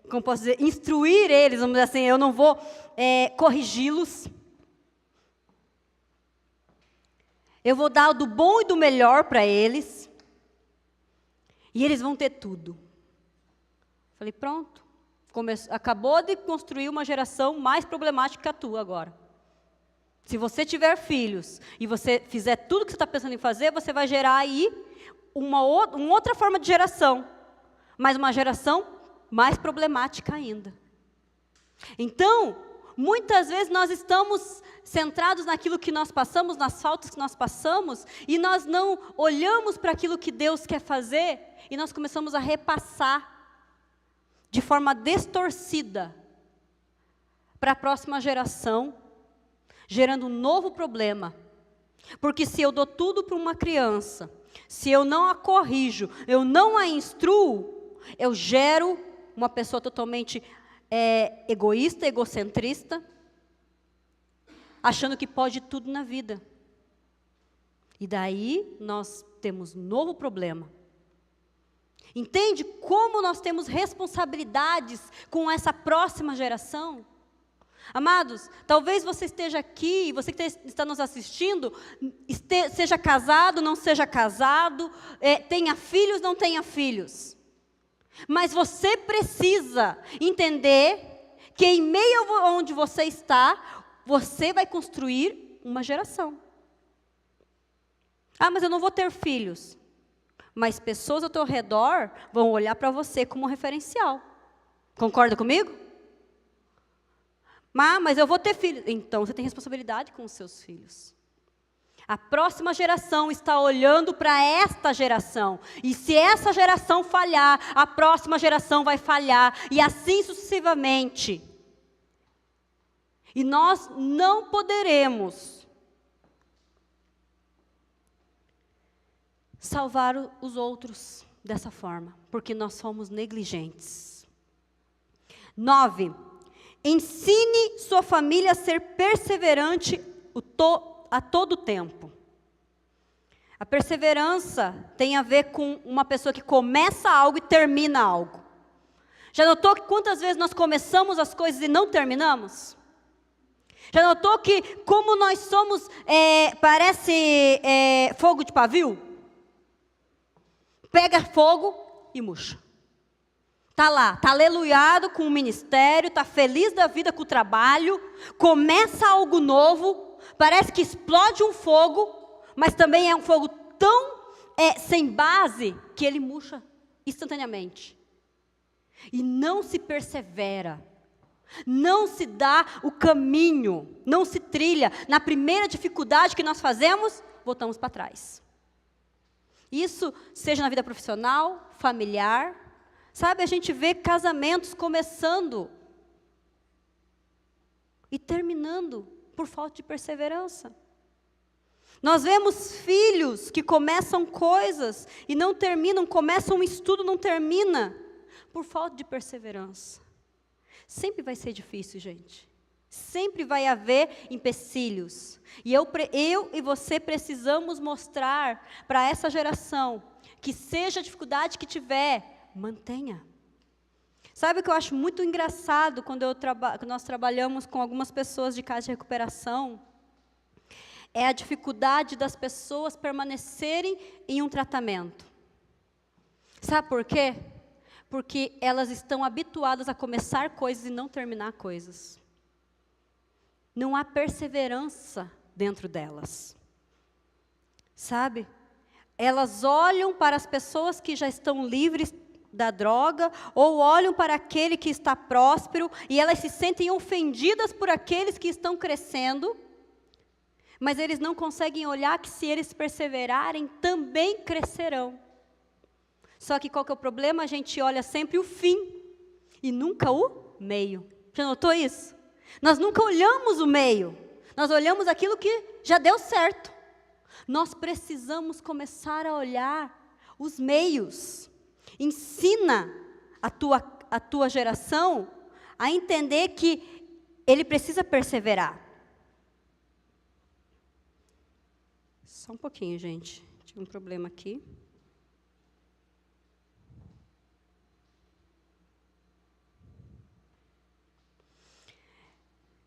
como posso dizer, instruir eles, vamos dizer assim, eu não vou corrigi-los. Eu vou dar do bom e do melhor para eles. E eles vão ter tudo. Falei, pronto. Acabou de construir uma geração mais problemática que a tua agora. Se você tiver filhos e você fizer tudo o que você está pensando em fazer, você vai gerar aí uma outra forma de geração. Mas uma geração mais problemática ainda. Então, muitas vezes nós estamos centrados naquilo que nós passamos, nas faltas que nós passamos, e nós não olhamos para aquilo que Deus quer fazer, e nós começamos a repassar de forma distorcida para a próxima geração, gerando um novo problema. Porque se eu dou tudo para uma criança, se eu não a corrijo, eu não a instruo, eu gero uma pessoa totalmente egoísta, egocentrista, achando que pode tudo na vida. E daí nós temos um novo problema. Entende como nós temos responsabilidades com essa próxima geração? Amados, talvez você esteja aqui, você que está nos assistindo, seja casado, não seja casado, tenha filhos, não tenha filhos. Mas você precisa entender que em meio a onde você está, você vai construir uma geração. Ah, mas eu não vou ter filhos. Mas pessoas ao teu redor vão olhar para você como referencial. Concorda comigo? Mas eu vou ter filhos. Então você tem responsabilidade com os seus filhos. A próxima geração está olhando para esta geração. E se essa geração falhar, a próxima geração vai falhar. E assim sucessivamente. E nós não poderemos salvar os outros dessa forma, porque nós somos negligentes. 9. Ensine sua família a ser perseverante a todo tempo. A perseverança tem a ver com uma pessoa que começa algo e termina algo. Já notou que quantas vezes nós começamos as coisas e não terminamos? Já notou que como nós somos, parece fogo de pavio? Pega fogo e murcha. Está lá, está aleluiado com o ministério, está feliz da vida com o trabalho, começa algo novo, parece que explode um fogo, mas também é um fogo tão sem base que ele murcha instantaneamente. E não se persevera, não se dá o caminho, não se trilha. Na primeira dificuldade que nós fazemos, voltamos para trás. Isso seja na vida profissional, familiar. Sabe, a gente vê casamentos começando e terminando por falta de perseverança. Nós vemos filhos que começam coisas e não terminam, começam um estudo e não termina, por falta de perseverança. Sempre vai ser difícil, gente. Sempre vai haver empecilhos. E eu e você precisamos mostrar para essa geração que seja a dificuldade que tiver, mantenha. Sabe o que eu acho muito engraçado quando nós trabalhamos com algumas pessoas de casa de recuperação? É a dificuldade das pessoas permanecerem em um tratamento. Sabe por quê? Porque elas estão habituadas a começar coisas e não terminar coisas. Não há perseverança dentro delas. Sabe? Elas olham para as pessoas que já estão livres da droga, ou olham para aquele que está próspero, e elas se sentem ofendidas por aqueles que estão crescendo, mas eles não conseguem olhar que se eles perseverarem, também crescerão. Só que qual que é o problema? A gente olha sempre o fim, e nunca o meio. Já notou isso? Nós nunca olhamos o meio, nós olhamos aquilo que já deu certo. Nós precisamos começar a olhar os meios. Ensina a tua geração a entender que ele precisa perseverar. Só um pouquinho, gente. Tive um problema aqui.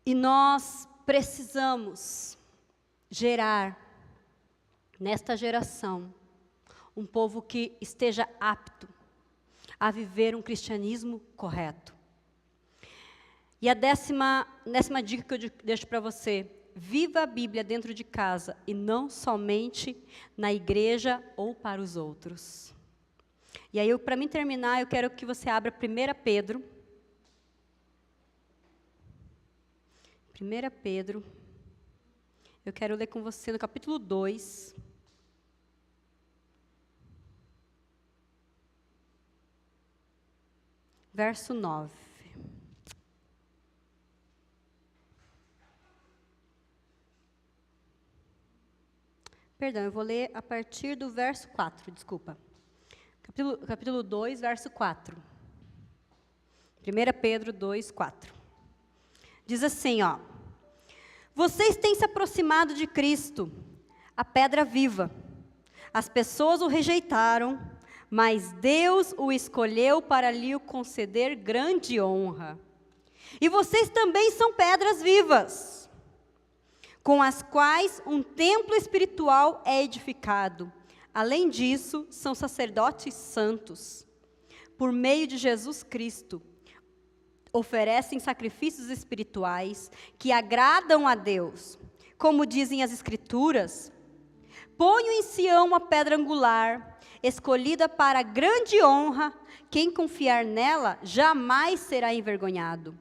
E nós precisamos gerar, nesta geração, um povo que esteja apto a viver um cristianismo correto. E a décima dica que eu deixo para você: viva a Bíblia dentro de casa e não somente na igreja ou para os outros. E aí, para mim terminar, eu quero que você abra 1 Pedro. 1 Pedro, eu quero ler com você no capítulo 2. Verso 9. Perdão, eu vou ler a partir do verso 4, desculpa. Capítulo 2, verso 4. 1 Pedro 2, 4. Diz assim, ó: vocês têm se aproximado de Cristo, a pedra viva. As pessoas o rejeitaram, mas Deus o escolheu para lhe conceder grande honra. E vocês também são pedras vivas, com as quais um templo espiritual é edificado. Além disso, são sacerdotes santos. Por meio de Jesus Cristo, oferecem sacrifícios espirituais que agradam a Deus. Como dizem as Escrituras: ponho em Sião a pedra angular, escolhida para grande honra, quem confiar nela jamais será envergonhado.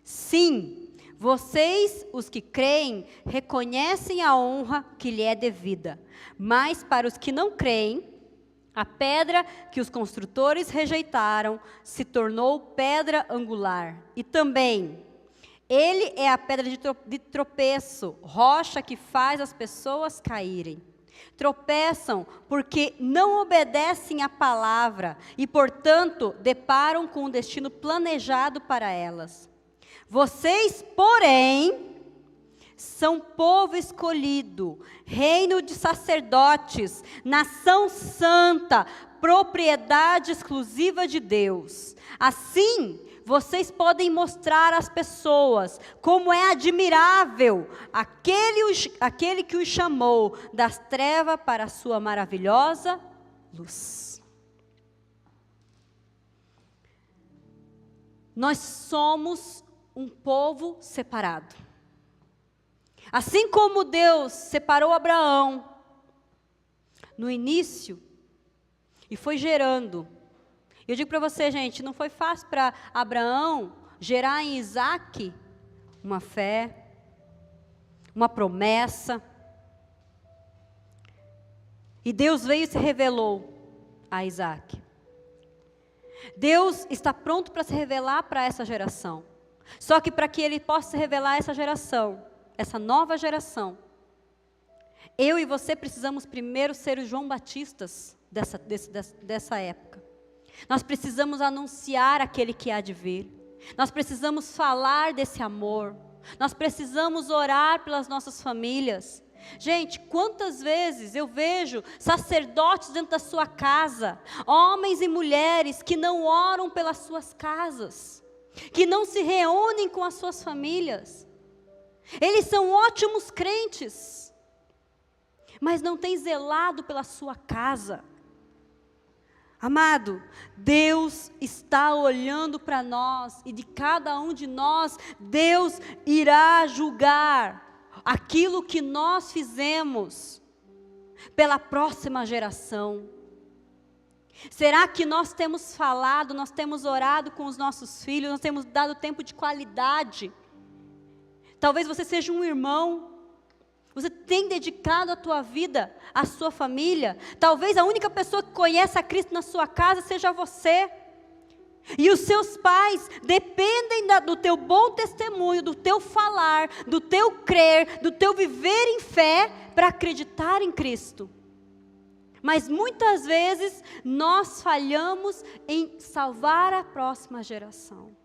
Sim, vocês, os que creem, reconhecem a honra que lhe é devida. Mas para os que não creem, a pedra que os construtores rejeitaram se tornou pedra angular. E também, ele é a pedra de tropeço, rocha que faz as pessoas caírem. Tropeçam porque não obedecem à palavra e, portanto, deparam com um destino planejado para elas. Vocês, porém, são povo escolhido, reino de sacerdotes, nação santa, propriedade exclusiva de Deus. Assim, vocês podem mostrar às pessoas como é admirável aquele que os chamou das trevas para a sua maravilhosa luz. Nós somos um povo separado. Assim como Deus separou Abraão no início e foi gerando. Eu digo para você, gente, não foi fácil para Abraão gerar em Isaac uma fé, uma promessa. E Deus veio e se revelou a Isaac. Deus está pronto para se revelar para essa geração. Só que para que Ele possa se revelar a essa geração, essa nova geração, eu e você precisamos primeiro ser os João Batistas dessa época. Nós precisamos anunciar aquele que há de vir. Nós precisamos falar desse amor. Nós precisamos orar pelas nossas famílias. Gente, quantas vezes eu vejo sacerdotes dentro da sua casa, homens e mulheres que não oram pelas suas casas, que não se reúnem com as suas famílias. Eles são ótimos crentes, mas não têm zelado pela sua casa. Amado, Deus está olhando para nós, e de cada um de nós, Deus irá julgar aquilo que nós fizemos pela próxima geração. Será que nós temos falado, nós temos orado com os nossos filhos, nós temos dado tempo de qualidade? Talvez você seja um irmão, você tem dedicado a tua vida à sua família. Talvez a única pessoa que conhece a Cristo na sua casa seja você. E os seus pais dependem do teu bom testemunho, do teu falar, do teu crer, do teu viver em fé para acreditar em Cristo. Mas muitas vezes nós falhamos em salvar a próxima geração.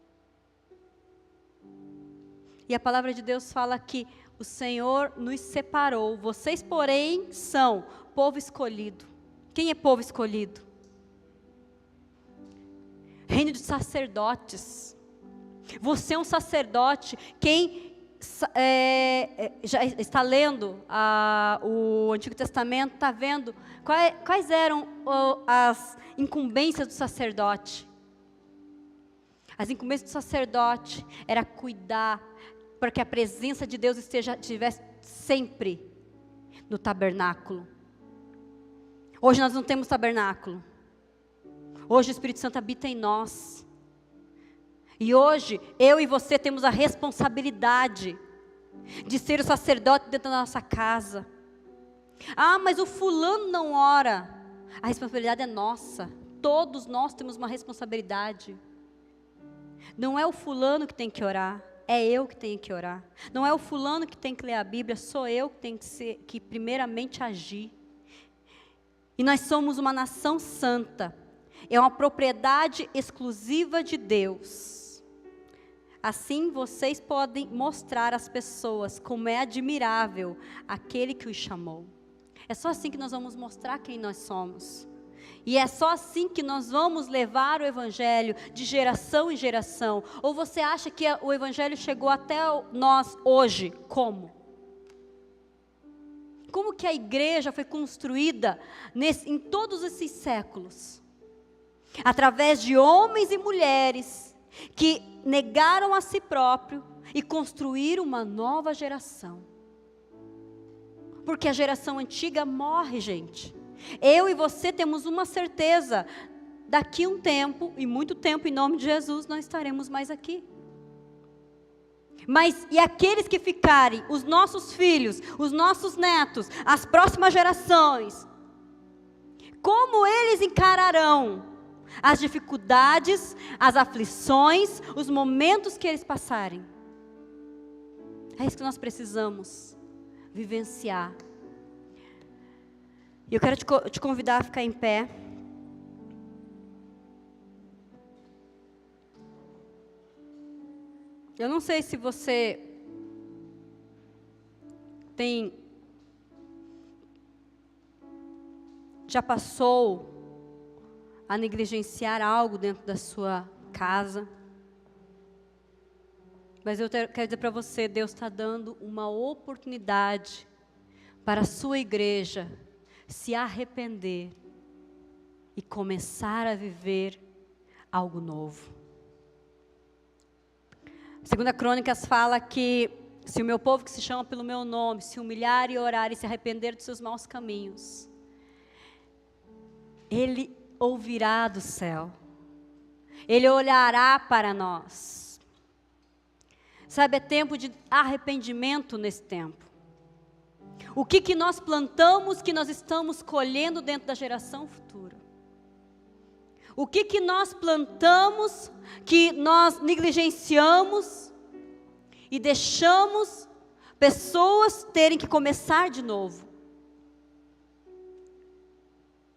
E a palavra de Deus fala que o Senhor nos separou. Vocês, porém, são povo escolhido. Quem é povo escolhido? Reino de sacerdotes. Você é um sacerdote. Quem já está lendo o Antigo Testamento, está vendo quais eram as incumbências do sacerdote. As incumbências do sacerdote era cuidar para que a presença de Deus estivesse sempre no tabernáculo. Hoje nós não temos tabernáculo. Hoje o Espírito Santo habita em nós. E hoje, eu e você temos a responsabilidade de ser o sacerdote dentro da nossa casa. Ah, mas o fulano não ora. A responsabilidade é nossa. Todos nós temos uma responsabilidade. Não é o fulano que tem que orar, é eu que tenho que orar. Não é o fulano que tem que ler a Bíblia, sou eu que tenho que primeiramente agir. E nós somos uma nação santa. É uma propriedade exclusiva de Deus. Assim vocês podem mostrar às pessoas como é admirável aquele que os chamou. É só assim que nós vamos mostrar quem nós somos. E é só assim que nós vamos levar o Evangelho de geração em geração. Ou você acha que o Evangelho chegou até nós hoje? Como? Como que a igreja foi construída em todos esses séculos? Através de homens e mulheres que negaram a si próprio e construíram uma nova geração. Porque a geração antiga morre, gente. Eu e você temos uma certeza, daqui um tempo, e muito tempo, em nome de Jesus, não estaremos mais aqui. Mas, e aqueles que ficarem, os nossos filhos, os nossos netos, as próximas gerações, como eles encararão as dificuldades, as aflições, os momentos que eles passarem? É isso que nós precisamos vivenciar. E eu quero te convidar a ficar em pé. Eu não sei se você já passou a negligenciar algo dentro da sua casa. Mas eu quero dizer para você, Deus está dando uma oportunidade para a sua igreja se arrepender e começar a viver algo novo. 2 Crônicas fala que se o meu povo que se chama pelo meu nome se humilhar e orar e se arrepender dos seus maus caminhos, Ele ouvirá do céu, Ele olhará para nós. Sabe, é tempo de arrependimento nesse tempo. O que nós plantamos que nós estamos colhendo dentro da geração futura? O que nós plantamos que nós negligenciamos e deixamos pessoas terem que começar de novo?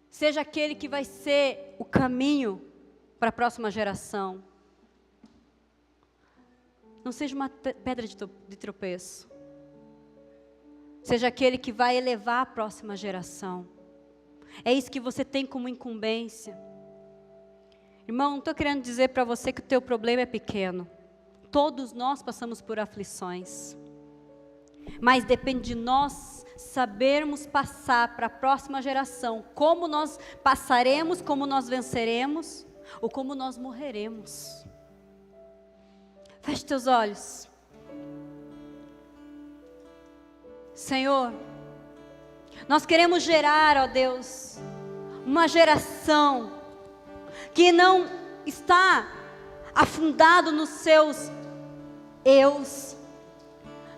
Seja aquele que vai ser o caminho para a próxima geração. Não seja uma pedra de tropeço. Seja aquele que vai elevar a próxima geração. É isso que você tem como incumbência. Irmão, não estou querendo dizer para você que o teu problema é pequeno. Todos nós passamos por aflições. Mas depende de nós sabermos passar para a próxima geração. Como nós passaremos, como nós venceremos, ou como nós morreremos. Feche teus olhos. Senhor, nós queremos gerar, ó Deus, uma geração que não está afundado nos seus eus,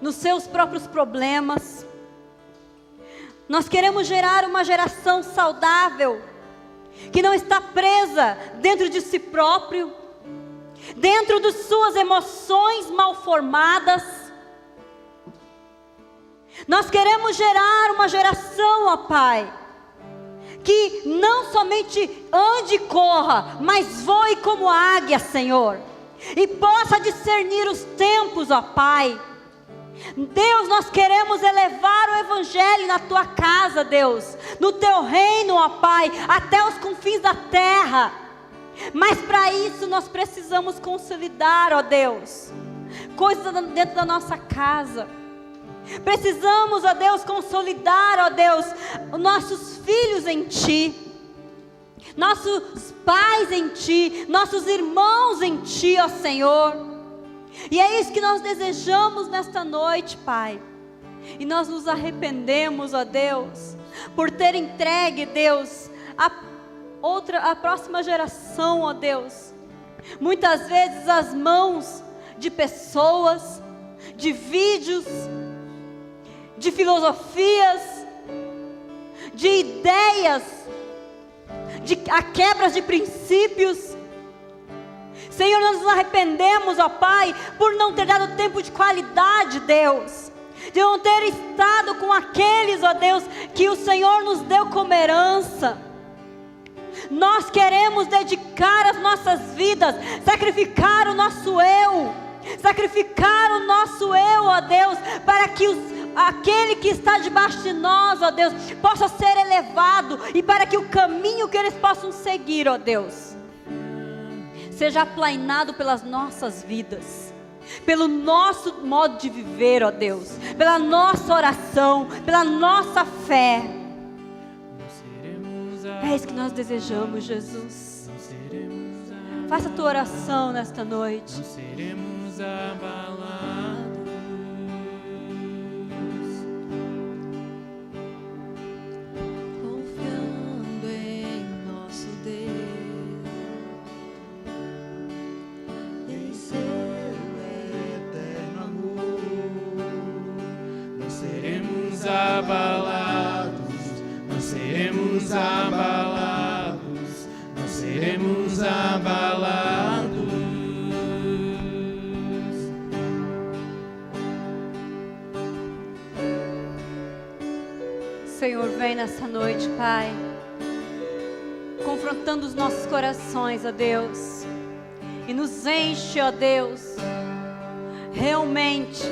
nos seus próprios problemas. Nós queremos gerar uma geração saudável, que não está presa dentro de si próprio, dentro de suas emoções mal formadas. Nós queremos gerar uma geração, ó Pai, que não somente ande e corra, mas voe como águia, Senhor, e possa discernir os tempos, ó Pai. Deus, nós queremos elevar o Evangelho na Tua casa, Deus, no Teu reino, ó Pai, até os confins da terra. Mas para isso nós precisamos consolidar, ó Deus, coisas dentro da nossa casa. Precisamos, ó Deus, consolidar, ó Deus, os nossos filhos em Ti, nossos pais em Ti, nossos irmãos em Ti, ó Senhor. E é isso que nós desejamos nesta noite, Pai. E nós nos arrependemos, ó Deus, por ter entregue, Deus, a próxima geração, ó Deus, muitas vezes as mãos de pessoas, de vídeos, de filosofias, de ideias, de quebras de princípios. Senhor, nós nos arrependemos, ó Pai, por não ter dado tempo de qualidade, Deus, de não ter estado com aqueles, ó Deus, que o Senhor nos deu como herança. Nós queremos dedicar as nossas vidas, sacrificar o nosso eu, ó Deus, para que aquele que está debaixo de nós, ó Deus, possa ser elevado, e para que o caminho que eles possam seguir, ó Deus, seja aplainado pelas nossas vidas, pelo nosso modo de viver, ó Deus, pela nossa oração, pela nossa fé. É isso que nós desejamos, Jesus. Faça a tua oração nesta noite. Não seremos abalados. Confiando em nosso Deus, em seu eterno amor. Não seremos abalados. Não seremos abalados. Não seremos abalados. Senhor, vem nessa noite, Pai, confrontando os nossos corações, ó Deus, e nos enche, ó Deus, realmente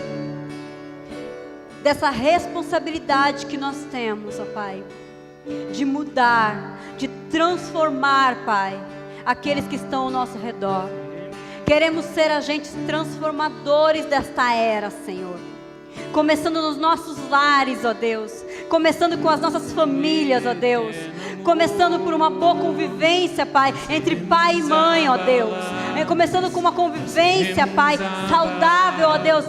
dessa responsabilidade que nós temos, ó Pai, de mudar, de transformar, Pai, aqueles que estão ao nosso redor. Queremos ser agentes transformadores desta era, Senhor. Começando nos nossos lares, ó Deus. Começando com as nossas famílias, ó Deus. Começando por uma boa convivência, Pai, entre pai e mãe, ó Deus. Começando com uma convivência, Pai, saudável, ó Deus,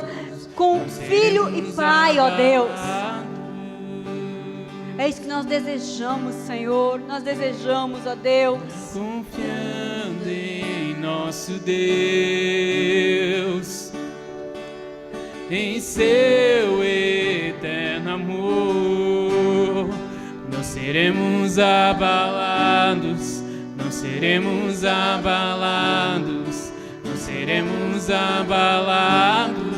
com filho e pai, ó Deus. É isso que nós desejamos, Senhor. Nós desejamos, ó Deus. Confiando em nosso Deus, em seu eterno amor, não seremos abalados, não seremos abalados, não seremos abalados.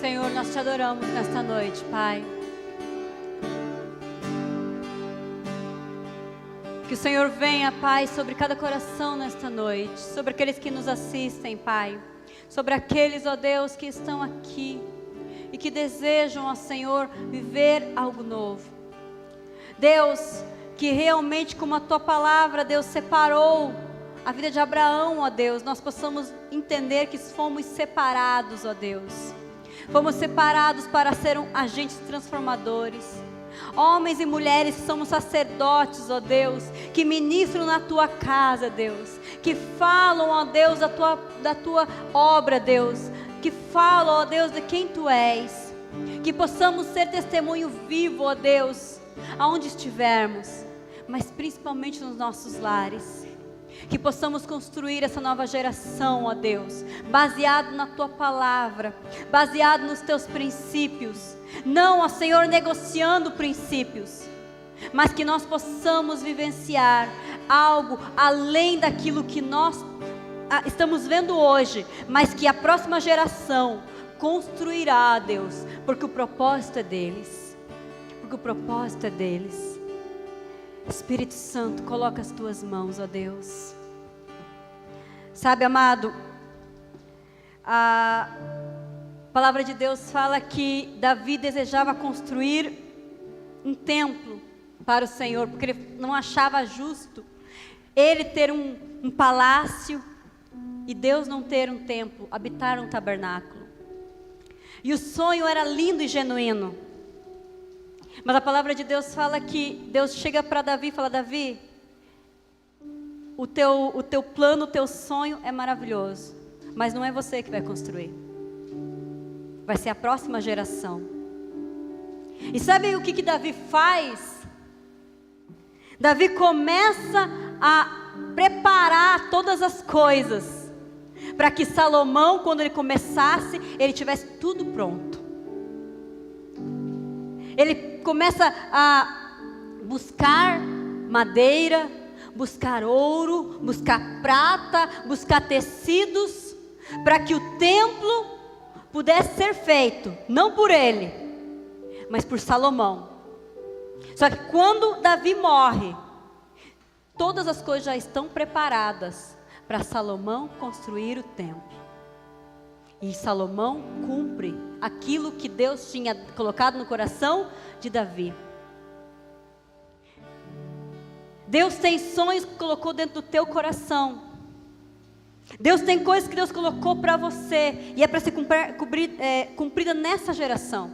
Senhor, nós te adoramos nesta noite, Pai. Que o Senhor venha, Pai, sobre cada coração nesta noite, sobre aqueles que nos assistem, Pai, sobre aqueles, ó Deus, que estão aqui e que desejam, ó Senhor, viver algo novo. Deus, que realmente como a Tua palavra, Deus, separou a vida de Abraão, ó Deus, nós possamos entender que fomos separados, ó Deus. Fomos separados para ser agentes transformadores. Homens e mulheres que somos sacerdotes, ó Deus, que ministram na Tua casa, Deus, que falam, ó Deus, da tua obra, Deus, que falam, ó Deus, de quem Tu és, que possamos ser testemunho vivo, ó Deus, aonde estivermos, mas principalmente nos nossos lares. Que possamos construir essa nova geração, ó Deus, baseado na Tua palavra, baseado nos Teus princípios. Não, ó Senhor, negociando princípios, mas que nós possamos vivenciar algo além daquilo que nós estamos vendo hoje, mas que a próxima geração construirá, Deus, porque o propósito é deles. Porque o propósito é deles. Espírito Santo, coloca as Tuas mãos, ó Deus. Sabe, amado, a palavra de Deus fala que Davi desejava construir um templo para o Senhor, porque ele não achava justo ele ter um palácio e Deus não ter um templo, habitar um tabernáculo. E o sonho era lindo e genuíno. Mas a palavra de Deus fala que Deus chega para Davi e fala: Davi, o teu plano, o teu sonho é maravilhoso, mas não é você que vai construir, vai ser a próxima geração. E sabe o que Davi faz? Davi começa a preparar todas as coisas para que Salomão, quando ele começasse, ele tivesse tudo pronto. Ele começa a buscar madeira, buscar ouro, buscar prata, buscar tecidos, para que o templo pudesse ser feito, não por ele, mas por Salomão. Só que quando Davi morre, todas as coisas já estão preparadas para Salomão construir o templo. E Salomão cumpre aquilo que Deus tinha colocado no coração de Davi. Deus tem sonhos que colocou dentro do teu coração. Deus tem coisas que Deus colocou para você e é para ser cumprida nessa geração.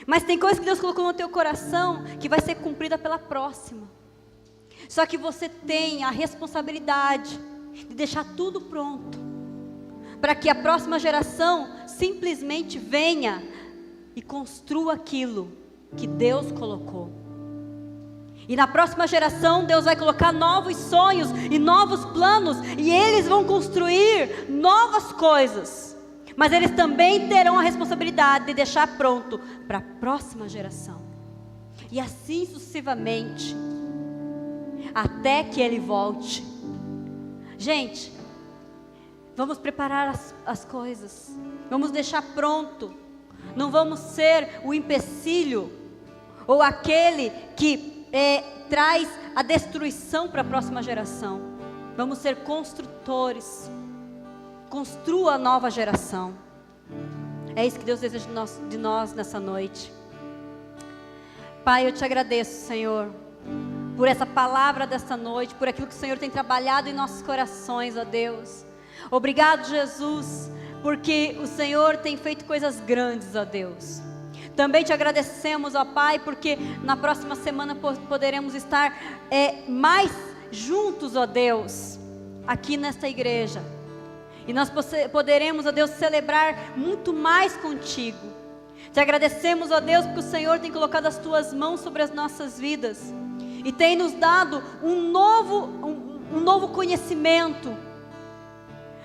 Mas tem coisas que Deus colocou no teu coração que vai ser cumprida pela próxima. Só que você tem a responsabilidade de deixar tudo pronto, para que a próxima geração simplesmente venha e construa aquilo que Deus colocou. E na próxima geração Deus vai colocar novos sonhos e novos planos, e eles vão construir novas coisas. Mas eles também terão a responsabilidade de deixar pronto para a próxima geração. E assim sucessivamente, até que Ele volte. Gente, vamos preparar as coisas, vamos deixar pronto. Não vamos ser o empecilho ou aquele que traz a destruição para a próxima geração. Vamos ser construtores. Construa a nova geração. É isso que Deus deseja de nós nessa noite. Pai, eu te agradeço, Senhor, por essa palavra dessa noite, por aquilo que o Senhor tem trabalhado em nossos corações, ó Deus. Obrigado, Jesus, porque o Senhor tem feito coisas grandes, ó Deus. Também te agradecemos, ó Pai, porque na próxima semana poderemos estar mais juntos, ó Deus, aqui nesta igreja. E nós poderemos, ó Deus, celebrar muito mais contigo. Te agradecemos, ó Deus, porque o Senhor tem colocado as tuas mãos sobre as nossas vidas e tem nos dado um novo conhecimento,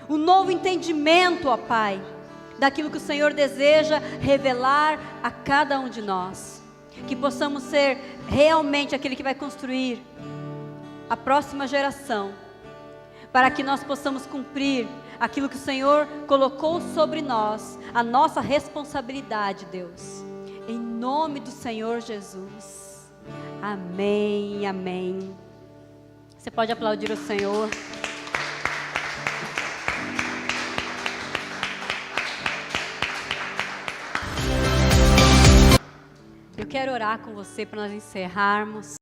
um novo entendimento, ó Pai, daquilo que o Senhor deseja revelar a cada um de nós. Que possamos ser realmente aquele que vai construir a próxima geração, para que nós possamos cumprir aquilo que o Senhor colocou sobre nós, a nossa responsabilidade, Deus. Em nome do Senhor Jesus. Amém, amém. Você pode aplaudir o Senhor. Eu quero orar com você para nós encerrarmos.